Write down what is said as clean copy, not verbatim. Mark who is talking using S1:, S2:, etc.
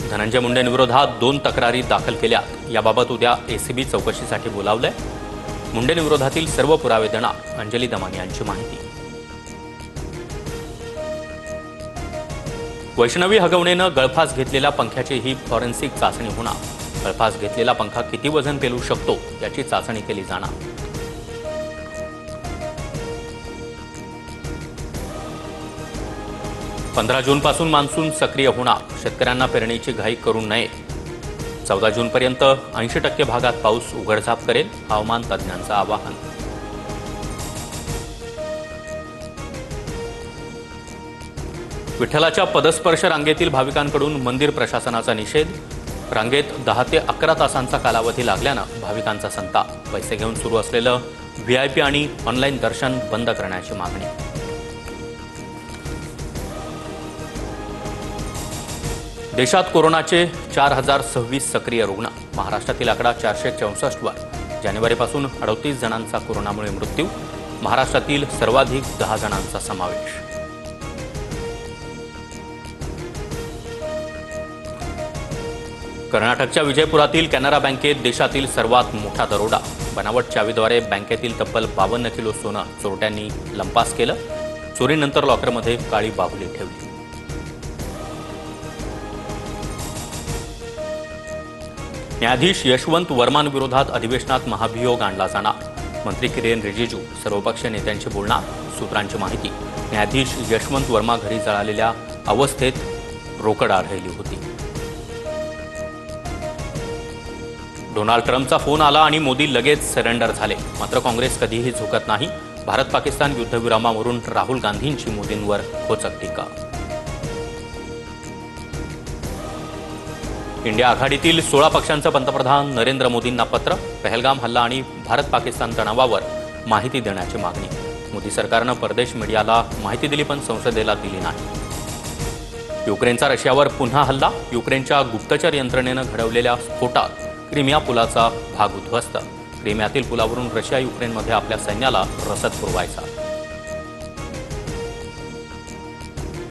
S1: धनंजय मुंडेंविरोधात 2 तक्रारी दाखल केल्या। याबाबत उद्या एसीबी चौकशीसाठी बोलावलंय। मुंडेंविरोधातील सर्व पुरावे देणार अंजली दमानी यांची माहिती। वैष्णवी हगवणेनं गळफास घेतलेल्या पंख्याची ही फॉरेन्सिक चाचणी होणार। गळफास घेतलेला पंखा किती वजन पेलू शकतो याची चाचणी केली जाणार। पंधरा जूनपासून मान्सून सक्रिय होणार। शेतकऱ्यांना पेरणीची घाई करू नये। 14 जूनपर्यंत 80% भागात पाऊस उघडझाप करेल, हवामान तज्ज्ञांचं आवाहन। विठ्ठलाच्या पदस्पर्श रांगेतील भाविकांकडून मंदिर प्रशासनाचा निषेध। रांगेत 10 ते 11 तासांचा कालावधी लागल्यानं भाविकांचा संताप। पैसे घेऊन सुरू असलेलं व्हीआयपी आणि ऑनलाईन दर्शन बंद करण्याची मागणी। देशात कोरोनाचे 4026 सक्रिय रुग्ण। महाराष्ट्रातील आकडा 464 वर। जानेवारीपासून 38 जणांचा कोरोनामुळे मृत्यू। महाराष्ट्रातील सर्वाधिक 10 जणांचा समावेश। कर्नाटकच्या विजयपुरातील कॅनरा बँकेत देशातील सर्वात मोठा दरोडा। बनावट चावीद्वारे बँकेतील तब्बल 52 किलो सोनं चोरट्यांनी लंपास केलं। चोरीनंतर लॉकरमध्ये काळी बाहुली ठेवली। न्यायाधीश यशवंत वर्मांविरोधात अधिवेशनात महाभियोग आणला जाणार। मंत्री किरेन रिजिजू सर्वपक्षीय नेत्यांशी बोलणार। सूत्रांची माहिती, न्यायाधीश यशवंत वर्मा घरी जळालेल्या अवस्थेत रोकड आढळली होती। डोनाल्ड ट्रम्पचा फोन आला आणि मोदी लगेच सरेंडर झाले। मात्र काँग्रेस कधीही झुकत नाही। भारत पाकिस्तान युद्धविरामावरून राहुल गांधींची मोदींवर खोचक टीका। इंडिया आघाडीतील 16 पक्षांचं पंतप्रधान नरेंद्र मोदींना पत्र। पहलगाम हल्ला आणि भारत पाकिस्तान तणावावर माहिती देण्याची मागणी। मोदी सरकारनं परदेश मीडियाला माहिती दिली पण संसदेला दिली नाही। युक्रेनचा रशियावर पुन्हा हल्ला। युक्रेनच्या गुप्तचर यंत्रणेनं घडवलेल्या स्फोटात क्रिमिया पुलाचा भाग उद्ध्वस्त। क्रिमियातील पुलावरून रशिया युक्रेनमध्ये आपल्या सैन्याला रसद पुरवायचा।